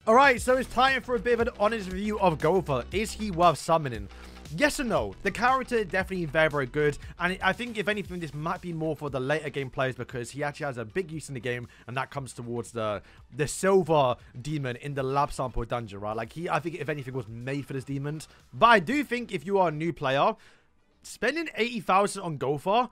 Alright, so it's time for a bit of an honest review of Gowther. Is he worth summoning? Yes or no? The character is definitely very, very good, and I think if anything, this might be more for the later game players because he actually has a big use in the game, and that comes towards the silver demon in the lab sample dungeon, right? Like, I think if anything was made for this demon. But I do think if you are a new player, spending 80,000 on Gowther,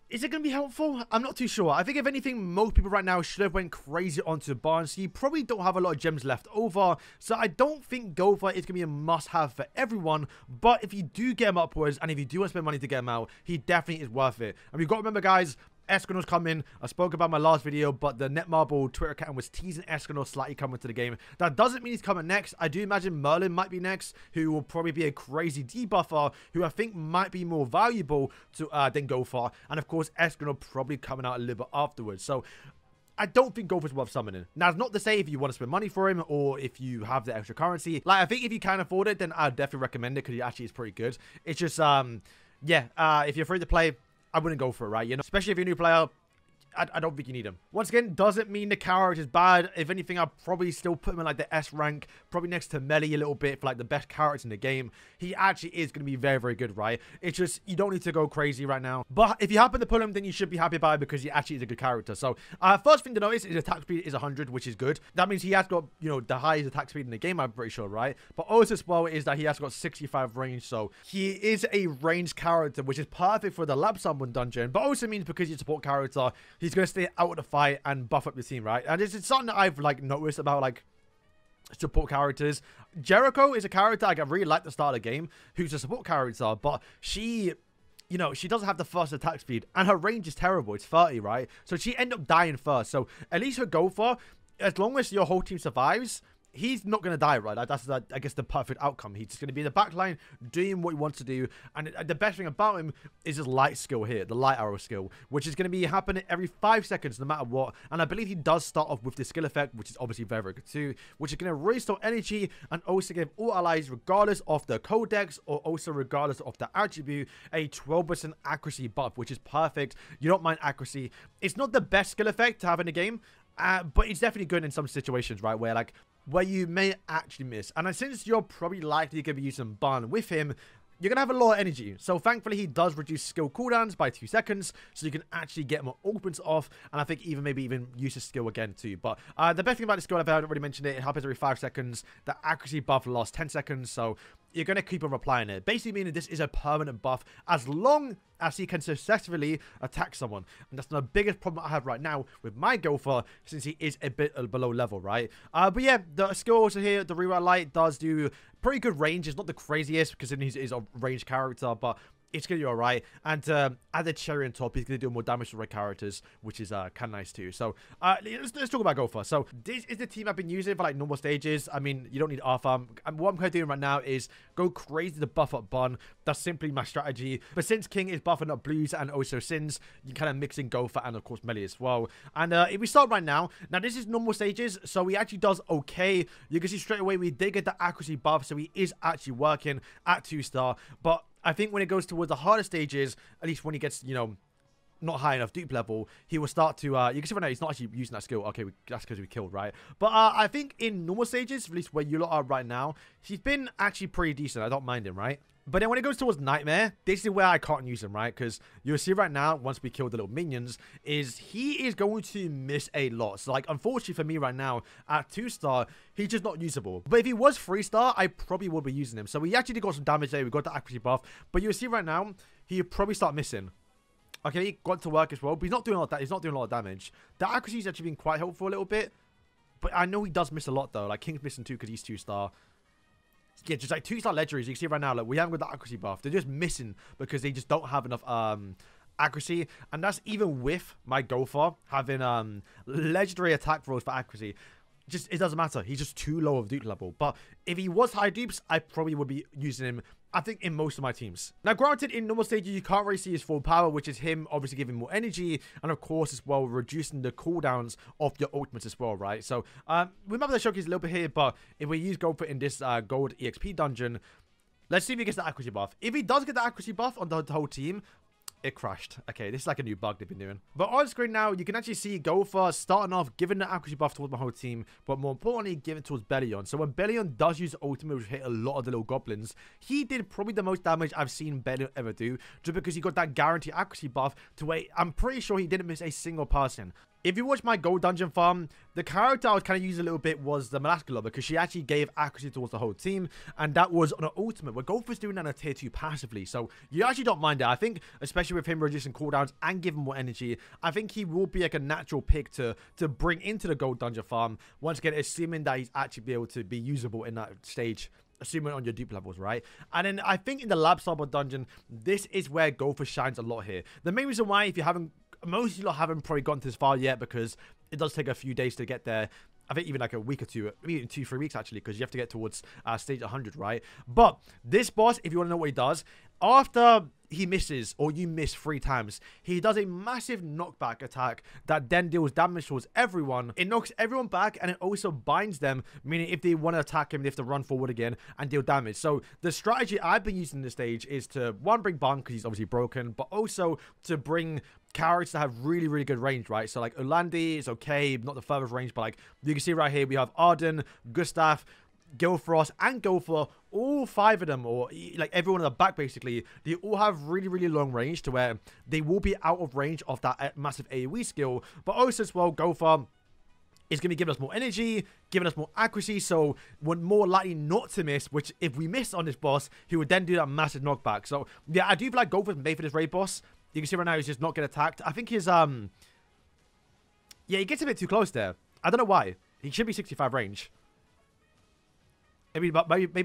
is it going to be helpful? I'm not too sure. I think if anything, most people right now should have went crazy onto the barn. So you probably don't have a lot of gems left over. So I don't think Gowther is going to be a must-have for everyone. But if you do get him upwards, and if you do want to spend money to get him out, he definitely is worth it. And we've got to remember, guys, Escanors coming. I spoke about my last video, but the Netmarble Twitter account was teasing Escanor slightly coming to the game. That doesn't mean he's coming next. I do imagine Merlin might be next, who will probably be a crazy debuffer, who I think might be more valuable to than Gowther. And of course, Escanor probably coming out a little bit afterwards. So I don't think Gowther's worth summoning. Now, it's not to say if you want to spend money for him or if you have the extra currency. Like, I think if you can afford it, then I'd definitely recommend it because he actually is pretty good. It's just, yeah, if you're free to play, I wouldn't go for it, right? You know, especially if you're a new player, I don't think you need him. Once again, doesn't mean the character is bad. If anything, I'll probably still put him in like the S rank, probably next to Melee a little bit for like the best characters in the game. He actually is going to be very, very good, right? It's just, you don't need to go crazy right now. But if you happen to pull him, then you should be happy about it because he actually is a good character. So, first thing to notice is attack speed is 100, which is good. That means he has got, you know, the highest attack speed in the game, I'm pretty sure, right? But also as well is that he has got 65 range. So, he is a ranged character, which is perfect for the lab summon dungeon. But also means because he's a support character, he's going to stay out of the fight and buff up the team, right? And it's something that I've like noticed about like support characters. Jericho is a character I really like at the start of the game, who's a support character, but she, you know, she doesn't have the first attack speed and her range is terrible. It's 30, right? So she ended up dying first. So at least her Gowther, as long as your whole team survives, he's not going to die, right? That's, I guess, the perfect outcome. He's just going to be in the back line doing what he wants to do. And the best thing about him is his light skill here, the light arrow skill, which is going to be happening every 5 seconds, no matter what. And I believe he does start off with the skill effect, which is obviously very, very good too, which is going to restore energy and also give all allies, regardless of the codex or also regardless of the attribute, a 12% accuracy buff, which is perfect. You don't mind accuracy. It's not the best skill effect to have in the game, but it's definitely good in some situations, right? Where you may actually miss. And since you're probably likely going to be using Barn with him, you're going to have a lot of energy. So thankfully, he does reduce skill cooldowns by 2 seconds. So you can actually get more ultimates off. And I think maybe even use his skill again too. But the best thing about the skill, I've already mentioned it, it happens every 5 seconds. The accuracy buff lasts 10 seconds. So you're going to keep on replying it. Basically meaning this is a permanent buff as long as he can successfully attack someone. And that's the biggest problem I have right now with my Gowther, since he is a bit below level, right? But yeah, the skill also here, the Rewrite Light, does do pretty good range. It's not the craziest because he's a ranged character, but it's going to be alright. And add a cherry on top, he's going to do more damage to red characters, which is kind of nice too. So let's talk about Gowther. So this is the team I've been using for like normal stages. I mean, you don't need Alpha. What I'm kind of doing right now is go crazy to buff up Bun. That's simply my strategy. But since King is buffing up Blues and also Sins, you kind of mix in Gowther and of course Melee as well. And if we start right now this is normal stages, so he actually does okay. You can see straight away we did get the accuracy buff, so he is actually working at 2-star. But I think when it goes towards the harder stages, at least when he gets, you know, not high enough dupe level, he will start to, you can see right now, he's not actually using that skill. Okay, that's because we killed, right? But I think in normal stages, at least where you lot are right now, he's been actually pretty decent. I don't mind him, right? But then when it goes towards Nightmare, this is where I can't use him, right? Because you'll see right now, once we kill the little minions, is he is going to miss a lot. So, like, unfortunately for me right now, at 2-star, he's just not usable. But if he was 3-star, I probably would be using him. So we actually got some damage there. We got the accuracy buff. But you'll see right now, he'll probably start missing. Okay, he got to work as well, but he's not doing a lot of that. He's not doing a lot of damage. The accuracy's actually been quite helpful a little bit. But I know he does miss a lot, though. Like, King's missing too because he's 2-star. Yeah, just like 2-star legendaries, you can see right now, like, we haven't got the accuracy buff. They're just missing because they just don't have enough accuracy. And that's even with my Gowther having legendary attack rolls for accuracy. Just, it doesn't matter. He's just too low of dupe level. But if he was high dupes, I probably would be using him, I think, in most of my teams. Now, granted, in normal stages, you can't really see his full power, which is him obviously giving more energy, and of course, as well, reducing the cooldowns of your ultimates as well, right? So, we might have to showcase a little bit here, but if we use Gowther in this gold EXP dungeon, let's see if he gets the accuracy buff. If he does get the accuracy buff on the whole team, It crashed. Okay, this is like a new bug they've been doing. But on screen now, you can actually see Gowther starting off giving the accuracy buff towards my whole team, but more importantly, giving it towards Bellion. So when Bellion does use ultimate, which hit a lot of the little goblins, he did probably the most damage I've seen Bellion ever do, just because he got that guaranteed accuracy buff to where I'm pretty sure he didn't miss a single person. If you watch my gold dungeon farm, the character I was kind of using a little bit was the Malaska, because she actually gave accuracy towards the whole team, and that was on an ultimate, where Gowther's doing that on a tier 2 passively, so you actually don't mind it. I think, especially with him reducing cooldowns and giving more energy, I think he will be like a natural pick to bring into the gold dungeon farm, once again, assuming that he's actually be able to be usable in that stage. Assuming on your dupe levels, right? And then I think in the lab sub dungeon, this is where Gowther shines a lot here. The main reason why, if you haven't, most of you lot haven't probably gotten this far yet, because it does take a few days to get there. I think even like a week or two, maybe 2-3 weeks actually, because you have to get towards stage 100, right? But this boss, if you want to know what he does, after he misses or you miss 3 times, he does a massive knockback attack that then deals damage towards everyone. It knocks everyone back, and it also binds them, meaning if they want to attack him, they have to run forward again and deal damage. So the strategy I've been using this stage is to, one, bring Bun, because he's obviously broken, but also to bring characters that have really, really good range, right? So like Ulandi is okay, not the furthest range, but like you can see right here, we have Arden, Gustav, Gilfrost, and Gowther, all 5 of them, or like everyone in the back basically, they all have really, really long range to where they will be out of range of that massive AoE skill, but also as well, Gowther is going to be giving us more energy, giving us more accuracy, so we're more likely not to miss, which if we miss on this boss, he would then do that massive knockback. So yeah, I do feel like Gowther's made for this raid boss. You can see right now he's just not getting attacked. I think his, yeah, he gets a bit too close there. I don't know why. He should be 65 range. Maybe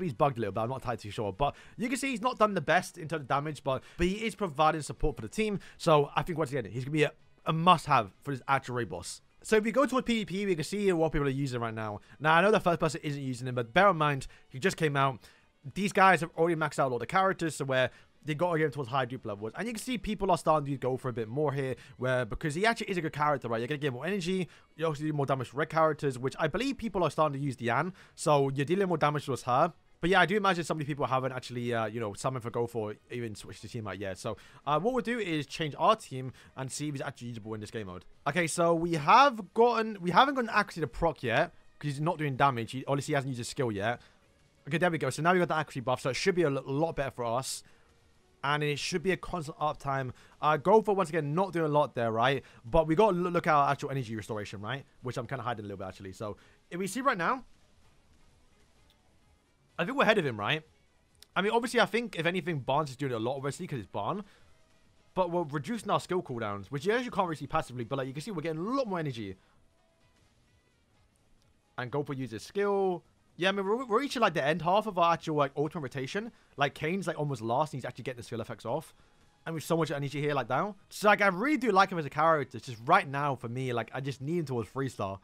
he's bugged a little bit. I'm not entirely too sure. But you can see he's not done the best in terms of damage, but he is providing support for the team. So I think once again, he's going to be a must-have for this actual raid boss. So if we go toward PvP, we can see what people are using right now. Now, I know the first person isn't using him, but bear in mind, he just came out. These guys have already maxed out all the characters, so where they got to get towards high dupe levels. And you can see people are starting to go for a bit more here, where because he actually is a good character, right? You're going to get more energy. You also do more damage to red characters, which I believe people are starting to use Diane. So you're dealing more damage towards her. But yeah, I do imagine so many people haven't actually, you know, summoned for Gowther, even switched the team out yet. So what we'll do is change our team and see if he's actually usable in this game mode. Okay, so we haven't gotten accuracy to proc yet, because he's not doing damage. Obviously, he hasn't used his skill yet. Okay, there we go. So now we got the accuracy buff, so it should be a lot better for us. And it should be a constant uptime. Gowther, once again, not doing a lot there, right? But we got to look at our actual energy restoration, right? Which I'm kind of hiding a little bit, actually. So if we see right now, I think we're ahead of him, right? I mean, obviously, I think, if anything, Barnes is doing a lot, obviously, because it's Barn. But we're reducing our skill cooldowns, which you actually can't really see passively. But like you can see, we're getting a lot more energy. And Gowther uses skill. Yeah, I mean, we're reaching, like, the end half of our actual, like, ultimate rotation. Like, Kane's, like, almost last, and he's actually getting the skill effects off. And with so much energy here, like, now. So, like, I really do like him as a character. It's just right now, for me, like, I just need him towards 3-star.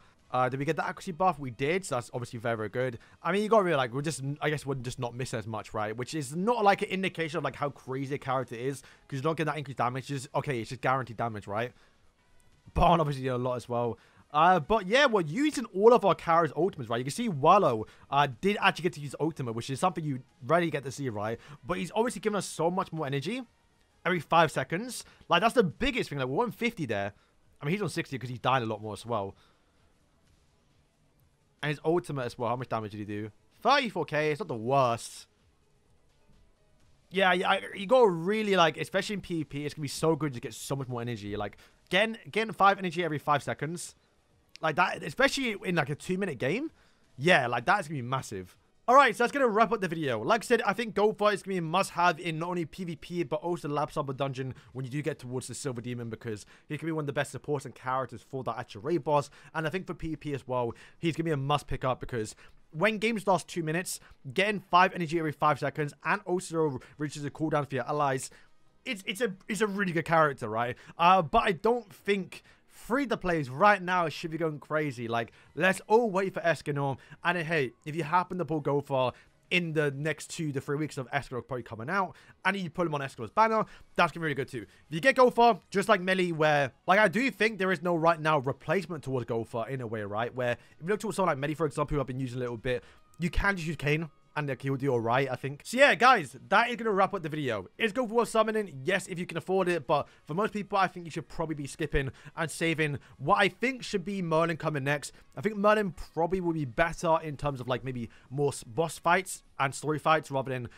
Did we get the accuracy buff? We did, so that's obviously very, very good. I mean, you gotta really, like, I guess we're just not missing as much, right? Which is not, like, an indication of, like, how crazy a character is. Because you don't get that increased damage. It's just, okay, it's just guaranteed damage, right? Barn obviously did a lot as well. But yeah, we're using all of our characters' ultimates, right? You can see Wallow did actually get to use ultimate, which is something you rarely get to see, right? But he's obviously giving us so much more energy every 5 seconds. Like, that's the biggest thing. Like, we're on 50 there. I mean, he's on 60 because he's dying a lot more as well. And his ultimate as well. How much damage did he do? 34k. It's not the worst. Yeah, you gotta really, like, especially in PvP, it's gonna be so good to get so much more energy. Like, getting 5 energy every 5 seconds. Like that, especially in like a 2-minute game. Yeah, like that's going to be massive. Alright, so that's going to wrap up the video. Like I said, I think Gowther is going to be a must-have in not only PvP, but also the Lab Summer Dungeon when you do get towards the Silver Demon, because he can be one of the best supports and characters for that actual raid boss. And I think for PvP as well, he's going to be a must pick up, because when games last 2 minutes, getting 5 energy every 5 seconds and also reaches a cooldown for your allies, it's a really good character, right? But I don't think free-to-plays right now should be going crazy. Like, let's all wait for Escanor. And hey, if you happen to pull Gowther in the next 2 to 3 weeks of Escanor probably coming out, and you put him on Escanor's banner, that's gonna be really good too. If you get Gowther, just like Melee, where, like, I do think there is no right now replacement towards Gowther in a way, right? Where if you look towards someone like Melee, for example, who I've been using a little bit, you can just use Kane. and he'll do all right, I think. So yeah, guys, that is going to wrap up the video. Is Gowther worth summoning? Yes, if you can afford it, but for most people, I think you should probably be skipping and saving what I think should be Merlin coming next. I think Merlin probably will be better in terms of like maybe more boss fights and story fights rather than,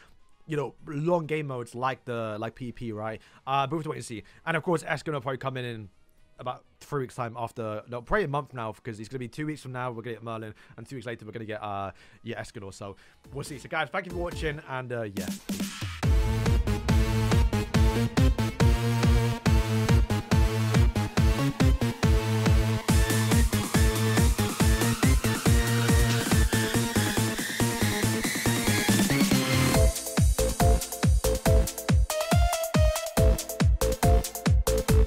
you know, long game modes like PvP, right? But we have to wait and see. And of course, Eskin will probably come in about 3 weeks time after, no, probably a month now, because it's going to be 2 weeks from now we're going to get Merlin, and 2 weeks later we're going to get Eskin or so. We'll see. So guys, thank you for watching, and yeah.